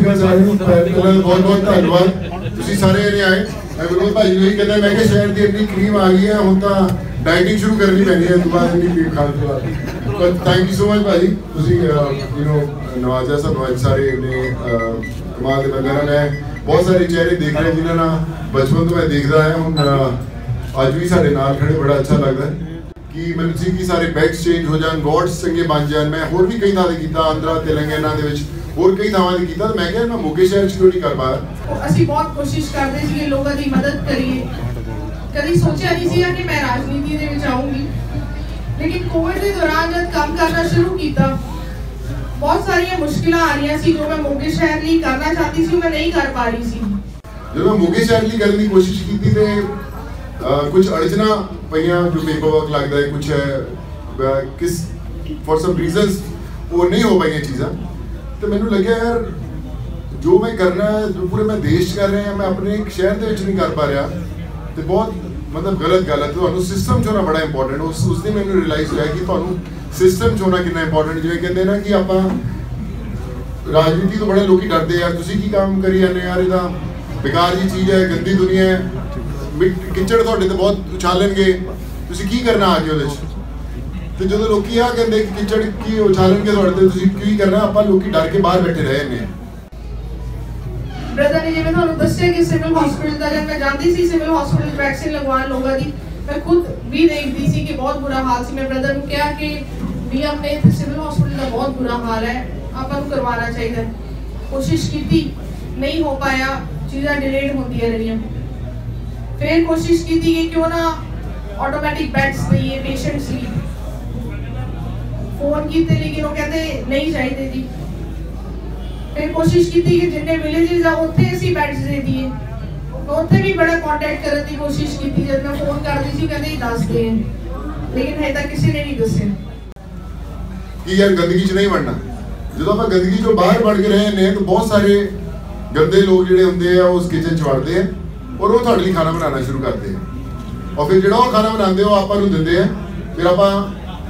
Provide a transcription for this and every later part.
ਅਕਾਲ ਸਾਰਿਆਂ ਨੂੰ। ਬਹੁਤ ਬਹੁਤ ਧੰਨਵਾਦ ਤੁਸੀਂ ਸਾਰੇ ਜਣੇ ਆਏ। ਮੈਂ ਵਿਨੋਦ ਭਾਜੀ ਨੂੰ ਹੀ ਕਹਿੰਦਾ, ਮੈਂ ਕਿਹਾ ਸ਼ਹਿਰ ਦੀ ਇੰਨੀ ਕਰੀਮ ਆ ਗਈ ਹੈ, ਹੁਣ ਤਾਂ ਡਾਈਟਿੰਗ ਸ਼ੁਰੂ ਕਰਨੀ ਪੈਣੀ ਹੈ ਦੁਬਾਰਾ ਇੰਨੀ ਕਰੀਮ ਖਾਣ ਤੋਂ ਬਾਅਦ। ਪਰ ਥੈਂਕ ਯੂ ਸੋ ਮਚ ਭਾਜੀ, ਤੁਸੀਂ ਨਵਾਜ਼ਿਆ ਸਾਨੂੰ ਅੱਜ ਸਾਰੇ ਨੇ ਕਮਾਲ ਦੇ ਬੰਦੇ ਨਾਲ। ਮੈਂ ਬਹੁਤ ਸਾਰੇ ਚਿਹਰੇ ਦੇਖ ਰਹੇ ਜਿਨ੍ਹਾਂ ਨਾਲ ਬਚਪਨ ਤੋਂ ਮੈਂ ਦੇਖਦਾ ਆਇਆ, ਹੁਣ ਅੱਜ ਵੀ ਸਾਡੇ ਨਾਲ ਖੜੇ ਬੜਾ ਅੱਛਾ ਲੱਗਦਾ ਕਿ ਮੈਨੂੰ ਸੀ ਕਿ ਸਾਰੇ ਬੈਡਸ ਚੇਂਜ ਹੋ ਜਾਣ, ਵਾਰਡਸ ਚੰਗੇ ਬਣ ਜਾਣ। ਮੈਂ ਹੋਰ ਵੀ ਕਈ ਥਾਂ ਤੇ ਕੀਤਾ, ਆਂਧਰਾ ਤੇਲੰਗਾਨਾ ਦੇ ਵਿੱਚ ਹੋਰ ਕਈ ਥਾਵਾਂ ਤੇ ਕੀਤਾ, ਤਾਂ ਮੈਂ ਕਿਹਾ ਮੈਂ ਮੋਗੇ ਸ਼ਹਿਰ 'ਚ ਕਿਉਂ ਨਹੀਂ ਕਰ ਪਾਇਆ। ਅਸੀਂ ਬਹੁਤ ਕੋਸ਼ਿਸ਼ ਕਰਦੇ ਸੀ ਲੋਕਾਂ ਦੀ ਮਦਦ ਕਰੀਏ। ਕਦੀ ਸੋਚਿਆ ਨਹੀਂ ਸੀ ਕਿ ਮੈਂ ਰਾਜਨੀਤੀ ਦੇ ਵਿੱਚ ਆਉਂਗੀ, ਲੇਕਿਨ ਕੋਵਿਡ ਦੇ ਦੌਰਾਨ ਜਦ ਕੰਮ ਕਰਨਾ ਸ਼ੁਰੂ ਕੀਤਾ, ਬਹੁਤ ਸਾਰੀਆਂ ਮੁਸ਼ਕਿਲਾਂ ਆ ਰਹੀਆਂ ਸੀ ਜੋ ਮੈਂ ਮੋਗੇ ਸ਼ਹਿਰ ਲਈ ਕਰਨਾ ਚਾਹਤੀ ਸੀ, ਮੈਂ ਨਹੀਂ ਕਰ ਪਾ ਰਹੀ ਸੀ। ਜਦੋਂ ਮੈਂ ਮੋਗੇ ਸ਼ਹਿਰ ਲਈ ਕਰਨ ਦੀ ਕੋਸ਼ਿਸ਼ ਕੀਤੀ ਤੇ ਕੁਝ ਅੜਚਨਾ ਪਈਆਂ, ਜੋ ਪੇਪਰ ਵਰਕ ਲੱਗਦਾ ਹੈ ਕੁਝ ਹੈ ਕਿਸ ਫॉर ਸਮ ਰੀਜ਼ਨਸ ਉਹ ਨਹੀਂ ਹੋ ਪਾਈਆਂ ਚੀਜ਼ਾਂ। ਤੇ ਮੈਨੂੰ ਲੱਗਿਆ ਯਾਰ ਜੋ ਮੈਂ ਕਰਨਾ ਹੈ, ਜੋ ਪੂਰੇ ਮੈਂ ਦੇਸ਼ 'ਚ ਕਰ ਰਿਹਾ, ਮੈਂ ਆਪਣੇ ਇੱਕ ਸ਼ਹਿਰ ਦੇ ਵਿੱਚ ਨਹੀਂ ਕਰ ਪਾ ਰਿਹਾ, ਤੇ ਬਹੁਤ ਮਤਲਬ ਗਲਤ ਗੱਲ ਹੈ। ਤੁਹਾਨੂੰ ਸਿਸਟਮ 'ਚ ਹੋਣਾ ਬੜਾ ਇੰਪੋਰਟੈਂਟ। ਉਸ ਦਿਨ ਮੈਨੂੰ ਰਿਅਲਾਈਜ਼ ਹੋਇਆ ਕਿ ਤੁਹਾਨੂੰ ਸਿਸਟਮ 'ਚ ਹੋਣਾ ਕਿੰਨਾ ਇੰਪੋਰਟੈਂਟ। ਜਿਵੇਂ ਕਹਿੰਦੇ ਨਾ ਕਿ ਆਪਾਂ ਰਾਜਨੀਤੀ ਤੋਂ ਬੜੇ ਲੋਕੀ ਡਰਦੇ ਯਾਰ, ਤੁਸੀਂ ਕੀ ਕੰਮ ਕਰੀ ਜਾਂਦੇ ਯਾਰ, ਇਹ ਤਾਂ ਬੇਕਾਰ ਜੀ ਚੀਜ਼ ਹੈ, ਗੰਦੀ ਦੁਨੀਆ ਹੈ, ਕਿਚੜ ਤੁਹਾਡੇ ਤੇ ਬਹੁਤ ਉਛਾਲਣਗੇ, ਤੁਸੀਂ ਕੀ ਕਰਨਾ ਆ ਕੇ ਉਹਦੇ 'ਚ। ਤੇ ਜਦੋਂ ਲੋਕੀ ਆ ਕਹਿੰਦੇ ਕਿ ਕਿਚੜ ਕੀ ਉਛਾਲਣਗੇ ਤੁਹਾਡੇ ਤੇ, ਤੁਸੀਂ ਕੀ ਕਰਨਾ, ਆਪਾਂ ਲੋਕੀ ਡਰ ਕੇ ਬਾਹਰ ਬੈਠੇ ਰਹੇ ਨੇ। ਬ੍ਰਦਰ ਨੇ ਜਿਵੇਂ ਤੁਹਾਨੂੰ ਦੱਸਿਆ ਕਿ ਸਿਵਲ ਹਸਪੀਟਲ ਦਾ ਜਦ ਮੈਂ ਜਾਂਦੀ ਸੀ, ਸਿਵਲ ਹਸਪੀਟਲ ਵੈਕਸੀਨ ਲਗਵਾਉਣ ਲੋਕਾਂ ਦੀ, ਮੈਂ ਖੁਦ ਵੀ ਦੇਖਦੀ ਸੀ ਕਿ ਬਹੁਤ ਬੁਰਾ ਹਾਲ ਸੀ। ਮੈਂ ਬ੍ਰਦਰ ਨੂੰ ਕਿਹਾ ਕਿ ਵੀ ਆਪਣੇ ਸਿਵਲ ਹਸਪੀਟਲ ਦਾ ਬਹੁਤ ਬੁਰਾ ਹਾਲ ਹੈ, ਆਪਾਂ ਨੂੰ ਕਰਵਾਉਣਾ ਚਾਹੀਦਾ। ਕੋਸ਼ਿਸ਼ ਕੀਤੀ, ਨਹੀਂ ਹੋ ਪਾਇਆ, ਚੀਜ਼ਾਂ ਡਿਲੇਡ ਹੁੰਦੀਆਂ ਰਹੀਆਂ। ਫਿਰ ਕੋਸ਼ਿਸ਼ ਕੀਤੀ ਕਿ ਕਿਉਂ ਨਾ ਆਟੋਮੈਟਿਕ ਬੈਡਸ ਦਈਏ ਪੇਸ਼ੈਂਟਸ ਲਈ। ਫੋਨ ਕੀਤੇ ਲੇਕਿਨ ਉਹ ਕਹਿੰਦੇ ਨਹੀਂ ਚਾਹੀਦੇ ਜੀ। ਫਿਰ ਕੋਸ਼ਿਸ਼ ਕੀਤੀ ਕਿ ਜਿੰਨੇ ਵਿਲੇजेस ਆ ਉੱਥੇ ਅਸੀਂ ਬੈਡਸ ਦੇ ਦਈਏ। ਉੱਥੇ ਵੀ ਬੜਾ ਕੰਟੈਕਟ ਕਰਨ ਦੀ ਕੋਸ਼ਿਸ਼ ਕੀਤੀ, ਜਦ ਮੈਂ ਫੋਨ ਕਰਦੀ ਸੀ ਕਹਿੰਦੇ ਦੱਸਦੇ हैं, ਲੇਕਿਨ ਹੈ ਤਾਂ ਕਿਸੇ ਨੇ ਨਹੀਂ ਦੱਸਿਆ ਕਿ ਯਾਰ ਗੰਦਗੀ 'ਚ ਨਹੀਂ ਵੜਨਾ। ਜਦੋਂ ਆਪਾਂ ਗੰਦਗੀ 'ਚੋਂ ਬਾਹਰ ਵੜ ਕੇ ਰਹੇ ਨੇ ਤਾਂ ਬਹੁਤ ਸਾਰੇ ਗੰਦੇ ਲੋਕ ਜਿਹੜੇ ਹੁੰਦੇ ਆ ਉਸ ਕਿਚਨ 'ਚ ਵੜਦੇ ਆ ਔਰ ਉਹ ਤੁਹਾਡੇ ਲਈ ਖਾਣਾ ਬਣਾਉਣਾ ਸ਼ੁਰੂ ਕਰਦੇ ਆ, ਔਰ ਫਿਰ ਜਿਹੜਾ ਉਹ ਖਾਣਾ ਬਣਾਉਂਦੇ ਉਹ ਆਪਾਂ ਨੂੰ ਦਿੰਦੇ ਆ। ਫਿਰ ਆਪਾਂ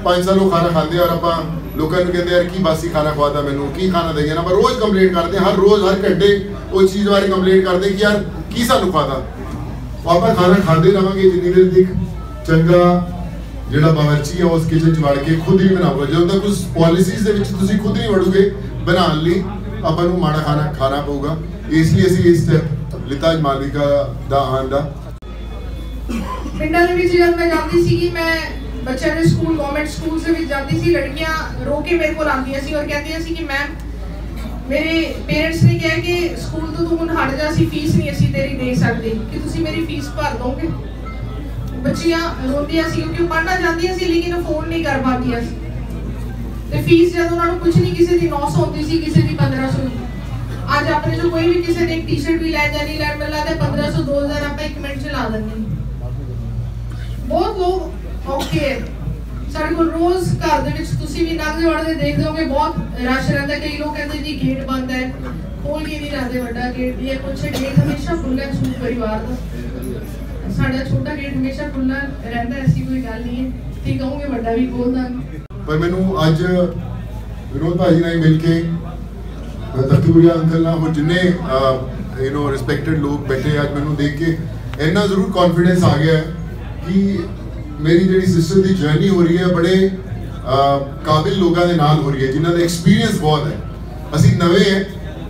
5 ਸਾਲ ਉਹ ਖਾਣਾ ਖਾਂਦੇ ਔਰ ਆਪਾਂ ਲੋਕਾਂ ਨੂੰ ਕਹਿੰਦੇ ਯਾਰ ਕੀ ਬਾਸੀ ਖਾਣਾ ਖਵਾਤਾ, ਮੈਨੂੰ ਕੀ ਖਾਣਾ ਦੇਈਏ ਨਾ। ਆਪਾਂ ਰੋਜ਼ ਕੰਪਲੇਂਟ ਕਰਦੇ, ਹਰ ਰੋਜ਼ ਹਰ ਘੰਟੇ ਉਹ ਚੀਜ਼ ਬਾਰੇ ਕੰਪਲੇਂਟ ਕਰਦੇ ਕਿ ਯਾਰ ਕੀ ਸਾਨੂੰ ਖਵਾਤਾ। ਉਹ ਆਪਾਂ ਖਾਣਾ ਖਾਂਦੇ ਰਹਾਂਗੇ ਜਿੰਨੀ ਦੇਰ ਤੱਕ ਚੰਗਾ ਜਿਹੜਾ ਬਾਵਰਚੀ ਹੈ ਉਸ ਕਿਚਨ 'ਚ ਵੜ ਕੇ ਖੁਦ ਹੀ ਬਣਾਊਗਾ। ਜਦੋਂ ਤੱਕ ਉਸ ਪਾਲਿਸੀਜ਼ ਦੇ ਵਿੱਚ ਤੁਸੀਂ ਖੁਦ ਨਹੀਂ ਵੜੋਗੇ ਬਣਾਉਣ ਲਈ, ਆਪਾਂ ਨੂੰ ਮਾੜਾ ਖਾਣਾ ਖਾਣਾ ਪਊਗਾ। ਇਸ ਲਈ ਅਸੀਂ ਇਸ ਸਟੈਪ ਲਿਤਾ ਮਾਲਵਿਕਾ ਦਾ ਆਉਣ ਦਾ। ਪਿੰਡਾਂ ਦੇ ਵਿੱਚ ਜਦ ਮੈਂ ਜਾਂਦੀ ਸੀ ਕਿ ਮੈਂ ਬੱਚਿਆਂ ਦੇ ਸਕੂਲ ਗਵਰਨਮੈਂਟ ਸਕੂਲ ਦੇ ਵਿੱਚ ਜਾਂਦੀ ਸੀ, ਲੜਕੀਆਂ ਰੋ ਕੇ ਮੇਰੇ ਕੋਲ ਆਉਂਦੀਆਂ ਸੀ ਔਰ ਕਹਿੰਦੀਆਂ ਸੀ ਕਿ ਮੈਮ ਮੇਰੇ ਪੇਰੈਂਟਸ ਨੇ ਕਿਹਾ ਕਿ ਸਕੂਲ ਤੋਂ ਤੂੰ ਹੁਣ ਹਟ ਜਾ, ਅਸੀਂ ਫੀਸ ਨਹੀਂ ਅਸੀਂ ਤੇਰੀ ਦੇ ਸਕਦੇ, ਕਿ ਤੁਸੀਂ ਮੇਰੀ ਫੀਸ ਭਰ ਦੋਗੇ। ਬੱਚੀਆਂ ਰੋਂਦੀਆਂ ਸੀ ਕਿਉਂਕਿ ਉਹ ਪੜ੍ਹਨਾ ਚਾਹੁੰਦੀਆਂ ਸੀ ਲੇਕਿਨ ਫੋਨ ਨਹੀਂ ਕਰ ਪਾਉਂਦੀਆਂ ਸੀ। ਤੇ ਫੀਸ ਜਦ ਉਹਨਾਂ ਨੂੰ ਕੁਝ ਨਹੀਂ, ਕਿਸੇ ਦੀ 900 ਹੁੰਦੀ ਸੀ, ਕਿਸੇ ਦੀ 1500। ਅੱਜ ਆਪਣੇ ਜੋ ਕੋਈ ਵੀ ਕਿਸੇ ਨੇ ਇੱਕ ਟੀ-ਸ਼ਰਟ ਵੀ ਲੈ ਜਾਣੀ ਲੈਣ ਮਿਲਣਾ ਤੇ 1500 2000 ਆਪਾਂ 1 ਮਿੰਟ 'ਚ ਲਾ ਦਿੰਦੇ। ਬਹੁਤ ਲੋਕ ਔਖੇ ਹੈ। ਸਾਡੇ ਕੋਲ ਰੋਜ਼ ਘਰ ਦੇ ਵਿੱਚ ਤੁਸੀਂ ਵੀ ਲੰਘਦੇ ਵੜਦੇ ਦੇਖਦੇ ਹੋਗੇ ਬਹੁਤ ਰਸ਼ ਰਹਿੰਦਾ। ਕਈ ਲੋਕ ਕਹਿੰਦੇ ਜੀ ਗੇਟ ਬੰਦ ਹੈ, ਖੋਲ ਕੇ ਨਹੀਂ ਲਾਦੇ ਵੱਡਾ ਗੇਟ, ਇਹ ਕੁਛ ਗੇਟ ਹਮੇਸ਼ਾ ਖੁੱਲ੍ਹਾ ਹੈ ਪਰਿਵਾਰ ਦਾ। ਸਾਡਾ ਛੋਟਾ ਗੇਟ ਹਮੇਸ਼ਾ ਖੁੱਲ੍ਹਾ ਰਹਿੰਦਾ, ਐਸੀ ਕੋਈ ਗੱਲ ਨਹੀਂ ਹੈ। ਤੇ ਕਹੋਗੇ ਵੱਡਾ ਵੀ ਖੋਲ ਦਾਂਗੇ। ਪਰ ਮੈਨੂੰ ਅੱਜ ਵਿਨੋਦ ਭਾਜੀ ਨਾਲ ਮਿਲ ਕੇ ਤਖਤੂਰੀਆ ਅੰਕਲ ਨਾਲ ਹੋਰ ਜਿੰਨੇ ਰਿਸਪੈਕਟਡ ਲੋਕ ਬੈਠੇ, ਅੱਜ ਮੈਨੂੰ ਦੇਖ ਕੇ ਇੰਨਾ ਜ਼ਰੂਰ ਕੌਨਫੀਡੈਂਸ ਆ ਗਿਆ ਕਿ ਮੇਰੀ ਜਿਹੜੀ ਸਿਸਟਰ ਦੀ ਜਰਨੀ ਹੋ ਰਹੀ ਹੈ ਬੜੇ ਕਾਬਿਲ ਲੋਕਾਂ ਦੇ ਨਾਲ ਹੋ ਰਹੀ ਹੈ ਜਿਨ੍ਹਾਂ ਦਾ ਐਕਸਪੀਰੀਅੰਸ ਬਹੁਤ ਹੈ। ਅਸੀਂ ਨਵੇਂ ਹੈ,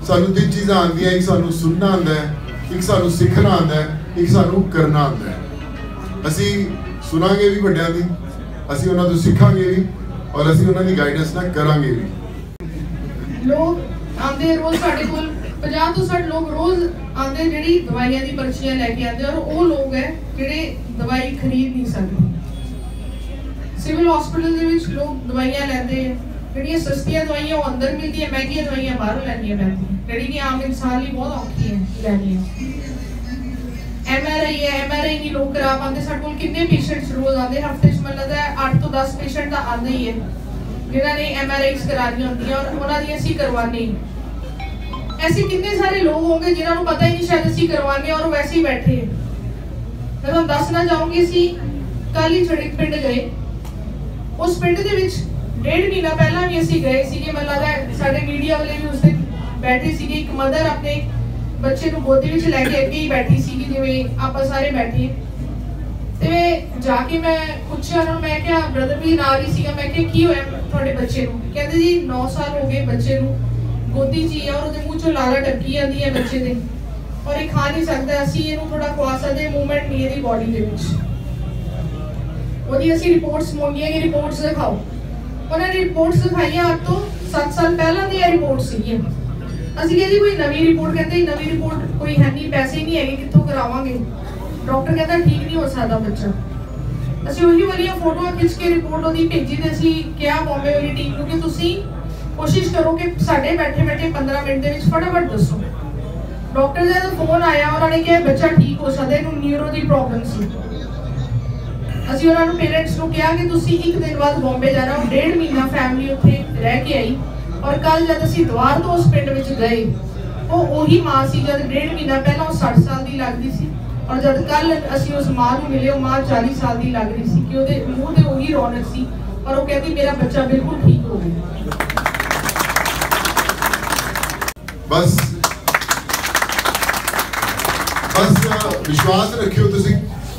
ਸਾਨੂੰ 3 ਚੀਜ਼ਾਂ ਆਉਂਦੀਆਂ, ਇੱਕ ਸਾਨੂੰ ਸੁਣਨਾ ਆਉਂਦਾ ਹੈ, ਇੱਕ ਸਾਨੂੰ ਸਿੱਖਣਾ ਆਉਂਦਾ ਹੈ, ਇੱਕ ਸਾਨੂੰ ਕਰਨਾ ਆਉਂਦਾ ਹੈ। ਅਸੀਂ ਸੁਣਾਂਗੇ ਵੀ ਵੱਡਿਆਂ ਦੀ, ਅਸੀਂ ਉਹਨਾਂ ਤੋਂ ਸਿੱਖਾਂਗੇ ਵੀ ਔਰ ਅਸੀਂ ਉਹਨਾਂ ਦੀ ਗਾਈਡੈਂਸ ਨਾਲ ਕਰਾਂਗੇ ਵੀ। ਲੋਕ ਆਉਂਦੇ ਰੋਜ਼ ਸਾਡੇ ਕੋਲ 50 ਤੋਂ 60 ਲੋਕ ਰੋਜ਼ ਆਉਂਦੇ ਜਿਹੜੀ ਦਵਾਈਆਂ ਦੀ ਪਰਚੀਆਂ ਲੈ ਕੇ ਆਉਂਦੇ, ਔਰ ਉਹ ਲੋਕ ਹੈ ਜਿਹੜੇ ਦਵਾਈ ਖਰੀਦ ਨਹੀਂ ਸਕਦੇ। ਸਿਵਲ ਹਸਪੀਟਲ ਦੇ ਵਿੱਚ ਲੋਕ ਦਵਾਈਆਂ ਲੈਂਦੇ ਆ, ਜਿਹੜੀਆਂ ਸਸਤੀਆਂ ਦਵਾਈਆਂ ਉਹ ਅੰਦਰ ਮਿਲਦੀਆਂ, ਮਹਿੰਗੀਆਂ ਦਵਾਈਆਂ ਬਾਹਰੋਂ ਲੈਣੀਆਂ ਪੈਂਦੀਆਂ, ਜਿਹੜੀ ਕਿ ਆਮ ਇਨਸਾਨ ਲਈ ਬਹੁਤ ਔਖੀ ਹੈ ਲੈਣੀਆਂ। MRI ਹੈ, MRI ਨਹੀਂ ਲੋਕ ਕਰਾ ਪਾਉਂਦੇ। ਸਾਡੇ ਕੋਲ ਕਿੰਨੇ ਪੇਸ਼ੈਂਟਸ ਰੋਜ਼ ਆਉਂਦੇ, ਹਫਤੇ 'ਚ ਮੈਨੂੰ ਲੱਗਦਾ 8 ਤੋਂ 10 ਪੇਸ਼ੈਂਟ ਤਾਂ ਆਉਂਦੇ ਹੀ ਹੈ ਜਿਨ੍ਹਾਂ ਨੇ MRIs ਕਰਾਉਣੀਆਂ ਹੁੰਦੀਆਂ ਔਰ ਉਹਨਾਂ ਦੀ ਅਸੀਂ ਕਰਵਾਉਂਦੇ। ऐसे कितने सारे लोग होंगे जिन्होंने पता ही नहीं शायद ਅਸੀਂ ਕਰਵਾਉਂਦੇ और वैसे ही बैठे। मैं ਤੁਹਾਨੂੰ ਦੱਸਣਾ ਚਾਹੂੰਗੀ ਅਸੀਂ ਕੱਲ ਹੀ ਛੜਕ ਪਿੰਡ ਗਏ। ਉਸ ਪਿੰਡ ਦੇ ਵਿੱਚ 1.5 ਮਹੀਨਾ ਪਹਿਲਾਂ ਵੀ ਅਸੀਂ ਗਏ ਸੀਗੇ। ਮੈਨੂੰ ਲੱਗਦਾ ਸਾਡੇ ਮੀਡੀਆ ਵਾਲੇ ਵੀ ਉਸ ਦਿਨ बैठे सीगे, एक मदर अपने बच्चे को गोदी विच लैके अगे ही बैठी सीगी जिवें आपां सारे बैठे। ते जाके मैं पूछया उन्होंने, मैं क्या ब्रदर भी नाल ही सीगा, मैं क्या की होया तुहाडे बच्चे नूं? कहंदे जी 9 साल हो गए बच्चे नूं, गोदी च ही है और उहदे मूंह चों लाला टपकी जांदी है बच्चे दे और ये खा नहीं सकदा, असीं इहनूं थोड़ा खवा सकदे, मूवमेंट नहीं इहदी बॉडी दे विच। ਉਹਦੀ ਅਸੀਂ ਰਿਪੋਰਟਸ ਮੰਗੀਆਂ ਕਿ ਰਿਪੋਰਟਸ ਦਿਖਾਓ। ਉਹਨਾਂ ਨੇ ਰਿਪੋਰਟਸ ਦਿਖਾਈਆਂ ਅੱਜ ਤੋਂ 7 ਸਾਲ ਪਹਿਲਾਂ ਦੀਆਂ ਰਿਪੋਰਟਸ ਸੀਗੀਆਂ। ਅਸੀਂ ਕਿਹਾ ਜੀ ਕੋਈ ਨਵੀਂ ਰਿਪੋਰਟ, ਕਹਿੰਦੇ ਨਵੀਂ ਰਿਪੋਰਟ ਕੋਈ ਹੈ ਨਹੀਂ, ਪੈਸੇ ਨਹੀਂ ਹੈਗੇ, ਕਿੱਥੋਂ ਕਰਾਵਾਂਗੇ। ਡਾਕਟਰ ਕਹਿੰਦਾ ਠੀਕ ਨਹੀਂ ਹੋ ਸਕਦਾ ਬੱਚਾ। ਅਸੀਂ ਉਹੀ ਵਾਲੀਆਂ ਫੋਟੋਆਂ ਖਿੱਚ ਕੇ ਰਿਪੋਰਟ ਉਹਦੀ ਭੇਜੀ ਤੇ ਅਸੀਂ ਕਿਹਾ ਬੰਬੇ ਵਾਲੀ ਟੀਮ ਨੂੰ ਕਿ ਤੁਸੀਂ ਕੋਸ਼ਿਸ਼ ਕਰੋ ਕਿ ਸਾਡੇ ਬੈਠੇ ਬੈਠੇ 15 ਮਿੰਟ ਦੇ ਵਿੱਚ ਫਟਾਫਟ ਦੱਸੋ। ਡਾਕਟਰ ਦਾ ਫੋਨ ਆਇਆ, ਉਹਨਾਂ ਨੇ ਕਿਹਾ ਬੱਚਾ ਠੀਕ ਹੋ ਸਕਦਾ, ਇਹਨੂੰ ਨਿਊਰੋ ਦੀ ਪ੍ਰੋਬਲਮ ਸੀ। ਅਸੀਂ ਉਹਨਾਂ ਨੂੰ ਪੇਰੈਂਟਸ ਨੂੰ ਕਿਹਾ ਕਿ ਤੁਸੀਂ ਇੱਕ ਦਿਨ ਬਾਅਦ ਬੰਬੇ ਜਾਣਾ। 1.5 ਮਹੀਨਾ ਫੈਮਿਲੀ ਉੱਥੇ ਰਹਿ ਕੇ ਆਈ ਔਰ ਕੱਲ ਜਦ ਅਸੀਂ ਦੁਬਾਰ ਤੋਂ ਉਸ ਪਿੰਡ ਵਿੱਚ ਗਏ, ਉਹ ਉਹੀ ਮਾਂ ਸੀ ਜਦ 1.5 ਮਹੀਨਾ ਪਹਿਲਾਂ ਉਹ 60 ਸਾਲ ਦੀ ਲੱਗਦੀ ਸੀ ਔਰ ਜਦ ਕੱਲ ਅਸੀਂ ਉਸ ਮਾਂ ਨੂੰ ਮਿਲੇ, ਉਹ ਮਾਂ 40 ਸਾਲ ਦੀ ਲੱਗ ਰਹੀ ਸੀ ਕਿ ਉਹਦੇ ਮੂੰਹ ਤੇ ਉਹੀ ਰੌਣਕ ਸੀ ਔਰ ਉਹ ਕਹਿੰਦੀ ਮੇਰਾ ਬੱਚਾ ਬਿਲਕੁਲ ਠੀਕ ਹੋ ਗਿਆ। ਬਸ ਵਿਸ਼ਵਾਸ ਰੱਖਿਓ ਤੁਸੀਂ,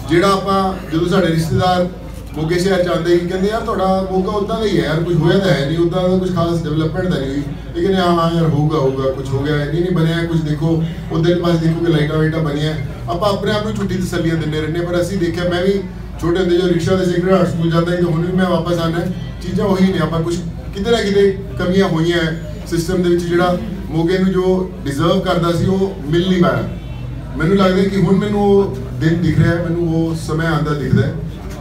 ਜਿਹੜਾ ਆਪਾਂ ਜਦੋਂ ਸਾਡੇ ਰਿਸ਼ਤੇਦਾਰ ਮੋਗੇ ਸ਼ਹਿਰ ਚ ਆਉਂਦੇ ਕਿ ਕਹਿੰਦੇ ਯਾਰ ਤੁਹਾਡਾ ਮੋਗਾ ਉਦਾਂ ਦਾ ਹੀ ਹੈ ਯਾਰ, ਕੁਝ ਹੋਇਆ ਤਾਂ ਹੈ ਨਹੀਂ, ਉਦਾਂ ਦਾ ਕੁਝ ਖਾਸ ਡਿਵੈਲਪਮੈਂਟ ਤਾਂ ਨਹੀਂ ਹੋਈ, ਲੇਕਿਨ ਹਾਂ ਯਾਰ ਹੋਊਗਾ ਕੁਝ ਹੋ ਗਿਆ, ਨਹੀਂ ਬਣਿਆ ਕੁਝ, ਦੇਖੋ ਉਧਰ ਪਾਸ ਦੇਖੋ ਕਿ ਲਾਈਟਾਂ ਬਣੀਆਂ। ਆਪਾਂ ਆਪਣੇ ਆਪ ਨੂੰ ਝੂਠੀ ਤਸੱਲੀਆਂ ਦਿੰਦੇ ਰਹਿੰਦੇ, ਪਰ ਅਸੀਂ ਦੇਖਿਆ, ਮੈਂ ਵੀ ਛੋਟੇ ਹੁੰਦੇ ਜੋ ਰਿਕਸ਼ਾ ਦੇ ਸਿਗਰਟ ਹਾਰਟ ਸਕੂਲ ਜਾਂਦਾ ਸੀ ਤੇ ਹੁਣ ਵੀ ਮੈਂ ਵਾਪਸ ਆਉਣਾ, ਚੀਜ਼ਾਂ ਉਹੀ ਨੇ। ਆਪਾਂ ਕੁਝ ਕਿਤੇ ਨਾ ਕਿਤੇ ਕਮੀਆਂ ਹੋਈਆਂ ਸਿਸਟਮ ਦੇ ਵਿੱਚ, ਜਿਹੜਾ ਮੋਗੇ ਨੂੰ ਜੋ ਡਿਜ਼ਰਵ ਕਰਦਾ ਸੀ ਉਹ ਮਿਲ ਨਹੀਂ ਪਾਇਆ। ਮੈਨੂੰ ਲੱਗਦਾ ਕਿ ਹੁਣ ਮੈਨੂੰ ਉਹ ਦਿਨ ਦਿਖ ਰਿਹਾ, ਮੈਨੂੰ ਉਹ ਸਮਾਂ ਆਉਂਦਾ ਦਿਖਦਾ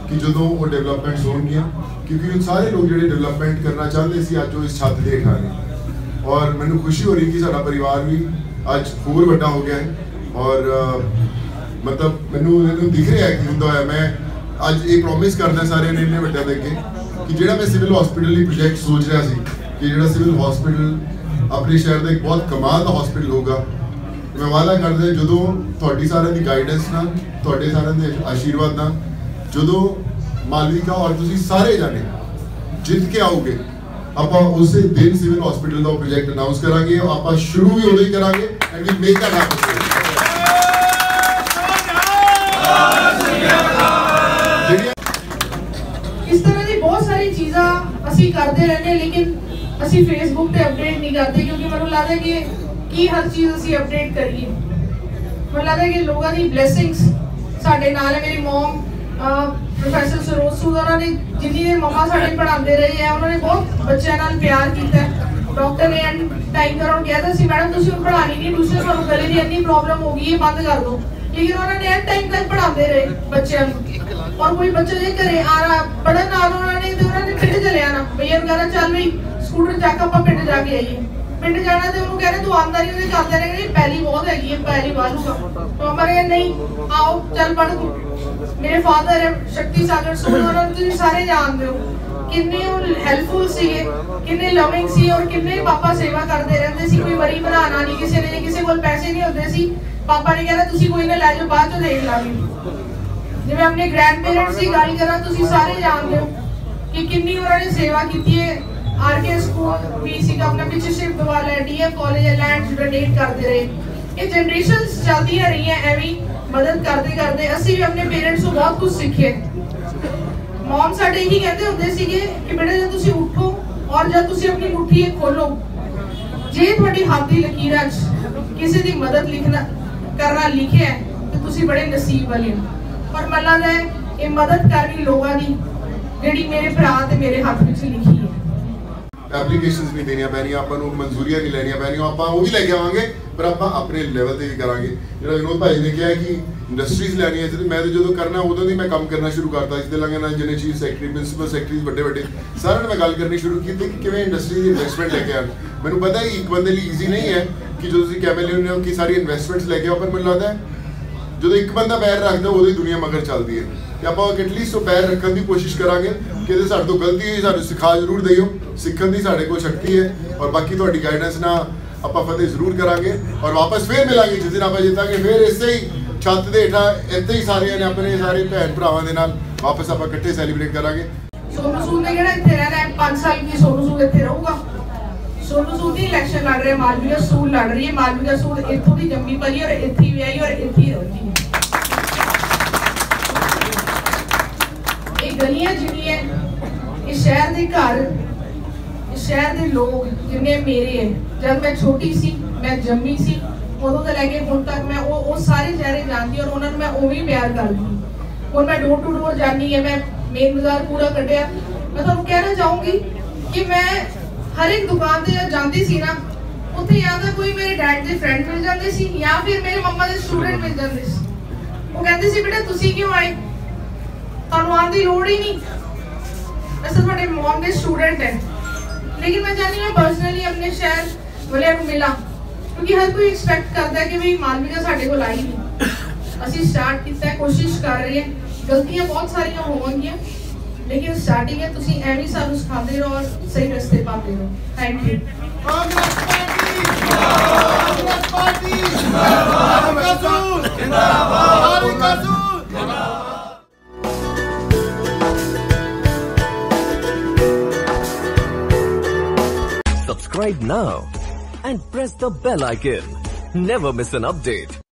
ਕਿ ਜਦੋਂ ਉਹ ਡਿਵੈਲਪਮੈਂਟਸ ਹੋਣਗੀਆਂ, ਕਿਉਂਕਿ ਉਹ ਸਾਰੇ ਲੋਕ ਜਿਹੜੇ ਡਿਵੈਲਪਮੈਂਟ ਕਰਨਾ ਚਾਹੁੰਦੇ ਸੀ ਅੱਜ ਉਹ ਇਸ ਛੱਤ ਦੇ ਹੇਠਾਂ ਨੇ। ਔਰ ਮੈਨੂੰ ਖੁਸ਼ੀ ਹੋ ਰਹੀ ਕਿ ਸਾਡਾ ਪਰਿਵਾਰ ਵੀ ਅੱਜ ਹੋਰ ਵੱਡਾ ਹੋ ਗਿਆ ਹੈ ਔਰ ਮਤਲਬ ਮੈਨੂੰ ਦਿਖ ਰਿਹਾ ਕਿ ਹੁੰਦਾ ਹੋਇਆ। ਮੈਂ ਅੱਜ ਇਹ ਪ੍ਰੋਮਿਸ ਕਰਦਾ ਸਾਰਿਆਂ ਨੇ ਇੰਨੇ ਵੱਡਿਆਂ ਦੇ ਅੱਗੇ ਕਿ ਜਿਹੜਾ ਮੈਂ ਸਿਵਲ ਹਸਪੀਟਲ ਲਈ ਪ੍ਰੋਜੈਕਟ ਸੋਚ ਰਿਹਾ ਸੀ ਕਿ ਜਿਹੜਾ ਸਿਵਲ ਹਸਪੀਟਲ ਆਪਣੇ ਸ਼ਹਿਰ ਦਾ ਇੱਕ ਬਹੁਤ ਕਮਾਲ ਦਾ ਹਸਪੀਟਲ ਹੋਊਗਾ, ਮੈਂ ਵਾਅਦਾ ਕਰਦਾ ਜਦੋਂ ਤੁਹਾਡੀ ਸਾਰਿਆਂ ਦੀ ਗਾਈਡੈਂਸ ਨਾਲ, ਤੁਹਾਡੇ ਸਾਰਿਆਂ ਦੇ ਆਸ਼ੀਰਵਾਦ ਨਾਲ, ਜਦੋਂ ਮਾਲਵਿਕਾ ਔਰ ਤੁਸੀਂ ਸਾਰੇ ਜਾਣੇ ਜਿੱਤ ਕੇ ਆਓਗੇ, ਆਪਾਂ ਉਸੇ ਦਿਨ ਸਿਵਲ ਹਸਪੀਟਲ ਦਾ ਪ੍ਰੋਜੈਕਟ ਅਨਾਉਂਸ ਕਰਾਂਗੇ। ਆਪਾਂ ਸ਼ੁਰੂ ਵੀ ਉਦੋਂ ਹੀ ਕਰਾਂਗੇ and we make that happen. ਇਸ ਤਰ੍ਹਾਂ ਦੀ ਬਹੁਤ ਸਾਰੀ ਚੀਜ਼ਾਂ ਅਸੀਂ ਕਰਦੇ ਰਹਿੰਦੇ, ਲੇਕਿਨ ਅਸੀਂ ਫੇਸਬੁੱਕ ਤੇ ਅਪਡੇਟ ਨਹੀਂ ਕਰਦੇ ਕਿਉਂਕਿ ਮੈਨੂੰ ਲੱਗਦਾ ਕਿ ਹਰ ਚੀਜ਼ ਅਸੀਂ ਅਪਡੇਟ ਕਰੀਏ। ਮੈਨੂੰ ਲੱਗਦਾ ਕਿ ਲੋਕਾਂ ਦੀ ਬਲੇਸਿੰਗਸ ਸਾਡੇ ਨਾਲ ਹੈ। ਮੇਰੀ ਮਮ ਪ੍ਰੋਫੈਸਰ ਸਰੋਜ ਸੂਦ, ਉਹਨਾਂ ਨੇ ਜਿੰਨੀ ਦੇਰ ਮੰਮਾ ਸਾਡੇ ਪੜ੍ਹਾਉਂਦੇ ਰਹੇ ਹੈ, ਉਹਨਾਂ ਨੇ ਬਹੁਤ ਬੱਚਿਆਂ ਨਾਲ ਪਿਆਰ ਕੀਤਾ। ਡਾਕਟਰ ਨੇ ਐਂਡ ਟਾਈਮ ਕਰਨ ਕਿਹਾ ਸੀ ਮੈਡਮ ਤੁਸੀਂ ਹੁਣ ਪੜ੍ਹਾਣੀ ਨਹੀਂ, ਦੂਸਰੇ ਤੁਹਾਨੂੰ ਗਲੇ ਦੀ ਇੰਨੀ ਪ੍ਰੋਬਲਮ ਹੋ ਗਈ ਹੈ, ਬੰਦ ਕਰ ਦਿਓ। ਲੇਕਿਨ ਉਹਨਾਂ ਨੇ ਐਂਡ ਟਾਈਮ ਤੱਕ ਪੜ੍ਹਾਉਂਦੇ ਰਹੇ ਬੱਚਿਆਂ ਨੂੰ। ਔਰ ਕੋਈ ਬੱਚਾ ਜੇ ਘਰੇ ਆ ਰਹਾ ਪੜ੍ਹਨ ਨਾਲ ਉਹਨਾਂ ਨੇ ਪਿੰਡ ਚਲੇ ਆਣਾ, ਭਈਆ ਵਗੈਰਾ ਚੱਲ ਬਈ ਸਕੂਟਰ ਚੱਕ ਆਪਾਂ ਪਿੰਡ ਜਾ ਕੇ ਆਈਏ। ਪਿੰਡ ਜਾਣਾ ਤੇ ਉਹਨੂੰ ਕਹਿੰਦੇ ਤੂੰ ਆਉਂਦਾ ਨਹੀਂ, ਉਹਦੇ ਕਰਦੇ ਨੇ ਪਹਿਲੀ ਬਹੁਤ ਹੈਗੀ ਹੈ, ਪਹਿਲੀ ਵਾਲੂਗਾ ਤਾਂ ਮੈਂ ਨਹੀਂ ਆਓ ਚੱਲ ਪੜ੍ਹ ਤੂੰ। ਮੇਰੇ ਫਾਦਰ ਹੈ ਸ਼ਕਤੀ ਸਾਗਰ ਸੂਦ, ਉਹਨਾਂ ਨੂੰ ਤੁਸੀਂ ਸਾਰੇ ਜਾਣਦੇ ਹੋ ਕਿੰਨੇ ਉਹ ਹੈਲਪਫੁਲ ਸੀਗੇ, ਕਿੰਨੇ ਲਵਿੰਗ ਸੀ ਔਰ ਕਿੰਨੇ ਪਾਪਾ ਸੇਵਾ ਕਰਦੇ ਰਹਿੰਦੇ ਸੀ। ਕੋਈ ਵਰੀ ਬਣਾਉਣਾ ਨਹੀਂ ਕਿਸੇ ਨੇ, ਕਿਸੇ ਕੋਲ ਪੈਸੇ ਨਹੀਂ ਹੁੰਦੇ ਸੀ, ਪਾਪਾ ਨੇ ਕਹਿਣਾ ਤੁਸੀਂ ਕੋਈ ਨਾ ਲੈ ਜਾਓ ਬਾਅਦ ਚੋਂ ਦੇਖ ਲਾਂਗੇ। ਜਿਵੇਂ ਆਪਣੇ ਗ੍ਰੈਂਡ ਪੇਰੈਂਟਸ ਦੀ ਗੱਲ ਕਰਾਂ, ਤੁਸੀਂ ਸਾਰੇ ਜਾਣਦੇ ਹੋ ਕਿ ਕਿੰਨੀ ਉਹਨਾਂ ਨੇ ਸੇਵਾ ਕੀਤੀ ਹੈ। ਆਰਕੇ ਸਕੂਲ ਵੀ ਸੀਗਾ ਆਪਣਾ ਪਿੱਛੇ ਸ਼ਿਫਟ ਵਾਲਾ ਹੈ, ਡੀਐਫ ਕਾਲਜ ਹੈ, ਲੈਂਡ ਡੋਨੇਟ ਕਰਦੇ ਰਹੇ। ਇਹ ਜਨਰੇਸ਼ਨਸ ਚੱਲਦੀਆਂ ਰਹੀਆਂ ਐਵੇਂ ਮਦਦ ਕਰਦੇ ਕਰਦੇ। ਅਸੀਂ ਵੀ ਆਪਣੇ ਪੇਰੈਂਟਸ ਤੋਂ ਬਹੁਤ ਕੁਝ ਸਿੱਖੇ। ਮਮ ਸਾਡੇ ਇਹੀ ਕਹਿੰਦੇ ਹੁੰਦੇ ਸੀਗੇ ਕਿ ਬੇਟਾ ਜਦ ਤੁਸੀਂ ਉੱਠੋ ਔਰ ਜਦ ਤੁਸੀਂ ਆਪਣੀ ਮੁੱਠੀ ਖੋਲੋ, ਜੇ ਤੁਹਾਡੀ ਹੱਥ ਦੀ ਲਕੀਰਾਂ 'ਚ ਕਿਸੇ ਦੀ ਮਦਦ ਕਰਨਾ ਲਿਖਿਆ ਹੈ ਤੇ ਤੁਸੀਂ ਬੜੇ ਨਸੀਬ ਵਾਲੇ ਹੋ। ਪਰ ਮੈਨੂੰ ਲੱਗਦਾ ਹੈ ਇਹ ਮਦਦ ਕਰਨੀ ਲੋਕਾਂ ਦੀ ਜਿਹੜੀ ਮੇਰੇ ਭਰਾ ਤੇ ਮੇਰੇ ਹੱਥ ਵਿੱਚ ਲਿਖੀ ਹੈ। ਐਪਲੀਕੇਸ਼ਨਸ ਨਹੀਂ ਦੇਣੀਆਂ ਪੈਣੀਆਂ, ਆਪਾਂ ਨੂੰ ਮਨਜ਼ੂਰੀਆਂ ਨਹੀਂ ਲੈਣੀਆਂ ਪੈਣੀਆਂ, ਆਪਾਂ ਉਹ ਵੀ ਲੈ ਕੇ ਆਵਾਂਗੇ ਪਰ ਆਪਾਂ ਆਪਣੇ ਲੈਵਲ ਤੇ ਵੀ ਕਰਾਂਗੇ। ਜਿਹੜਾ ਵਿਨੋਦ ਭਾਈ ਨੇ ਕਿਹਾ ਕਿ ਇੰਡਸਟਰੀਜ਼ ਲੈਣੀਆਂ ਤੇ ਮੈਂ ਜਦੋਂ ਕਰਨਾ ਉਦੋਂ ਦੀ ਮੈਂ ਕੰਮ ਕਰਨਾ ਸ਼ੁਰੂ ਕਰਤਾ ਸੀ। तेलंगाना ਜਿਹਨੇ ਚੀਫ ਸੈਕਟਰੀ ਪ੍ਰਿੰਸੀਪਲ ਸੈਕਟਰੀਜ਼ ਵੱਡੇ ਸਾਰਿਆਂ ਨਾਲ ਮੈਂ ਗੱਲ ਕਰਨੀ ਸ਼ੁਰੂ ਕੀਤੀ ਕਿ ਕਿਵੇਂ ਇੰਡਸਟਰੀ ਦੀ ਇਨਵੈਸਟਮੈਂਟ ਲੈ ਕੇ ਆਉਣ। ਮੈਨੂੰ ਪਤਾ ਹੈ ਇੱਕ ਬੰਦੇ ਲਈ ਈਜ਼ੀ ਨਹੀਂ ਹੈ ਕਿ ਜਦੋਂ ਤੁਸੀਂ ਕੈਮੇਲੀਅਨ ਹੋ ਕਿ ਸਾਰੀ ਇਨਵੈਸਟਮੈਂਟਸ ਲੈ ਕੇ ਆਓ, ਪਰ ਮੈਨੂੰ ਲੱਗਦਾ ਹੈ ਜਦੋਂ ਇੱਕ ਬੰਦਾ ਪੈਰ ਰੱਖਦਾ ਉਦੋਂ ਹੀ ਦੁਨੀਆ ਮਗਰ ਚੱਲਦੀ ਹੈ। ਤੇ ਆਪਾਂ ਐਟਲੀਸਟ ਉਹ ਪੈਰ ਰੱਖਣ ਦੀ ਕੋਸ਼ਿਸ਼ ਕਰਾਂਗੇ ਕਿ ਜੇ ਸਾਡੇ ਤੋਂ ਗਲਤੀ ਹੋਈ ਸਾਨੂੰ ਸਿਖਾ ਜ਼ਰੂਰ ਦਿਓ, ਸਿੱਖਣ ਦੀ ਸਾਡੇ ਕੋਲ ਸ਼ਕਤੀ ਹੈ ਔਰ ਬਾਕੀ ਤੁਹਾਡੀ ਗਾਈਡੈਂਸ ਨਾਲ ਆਪਾਂ ਫਤਿਹ ਜ਼ਰੂਰ ਕਰਾਂਗੇ ਔਰ ਵਾਪਸ ਫੇਰ ਮਿਲਾਂਗੇ ਜਿਸ ਦਿਨ ਆਪਾਂ ਜਿੱਤਾਂਗੇ। ਫੇਰ ਇਸੇ ਹੀ ਛੱਤ ਦੇ ਹੇਠਾਂ ਇੱਥੇ ਹੀ ਸਾਰਿਆਂ ਨੇ ਆਪਣੇ ਸਾਰੇ ਭੈਣ ਭਰਾਵਾਂ ਦੇ ਨਾਲ ਵਾਪਸ ਆਪਾਂ ਇਕੱਠੇ ਸੈਲੀਬ੍ਰੇਟ ਕਰਾਂਗੇ। ਸੋਨੂ ਸੂਦ ਨੇ ਕਿਹੜਾ ਇੱਥੇ ਰਹਿਣਾ ਹੈ, 5 ਸਾਲ ਕੀ ਸੋਨੂ ਸੂਦ ਇੱਥੇ ਰਹੂਗਾ। सोनू सूद ही इलेक्शन लड़ रहे, मालविका सूद लड़ रही है। मालविका सूद इत्थों की जम्मी पली और इत्थे ही विआही और इत्थे ही रहती है। ये गलियां जिन्नियां, इस शहर के घर, इस शहर के लोग जिन्ने मेरे है, जब मैं छोटी सी, मैं जम्मी सी, उदों तो लैके हुण तक मैं वो सारे चेहरे जानती और उन्होंने मैं उवें प्यार करती। हुण मैं डोर टू डोर जानी है, मैं मेन बाजार पूरा कटिया। मैं तुहानूं कहना चाहूँगी कि मैं हर एक दुकान ते जाती सी ना, उत्थे या तो कोई मेरे डैड के फ्रेंड मिल जाते सी या फिर मेरे मम्मा के स्टूडेंट मिल जाते सी। वो कहते सी बेटा तुसी क्यों आए, तुहानूं आउण दी लोड़ ही नहीं, वैसे तुहाडे मॉम के स्टूडेंट है। लेकिन मैं चाहती हूँ पर्सनली अपने शहर वाले को मिला, क्योंकि हर कोई एक्सपैक्ट करता है कि भाई मालविका साडे कोल आई नहीं। असीं स्टार्ट किया, कोशिश कर रहे हैं, गलतियां बहुत सारियां होवणगियां, लेकिन स्टार्टिंग है। तुसीं एवं सानूं सिखाते रहो और सही रास्ते पाते रहो। Thank you. Subscribe now and press the bell icon. Never miss an update.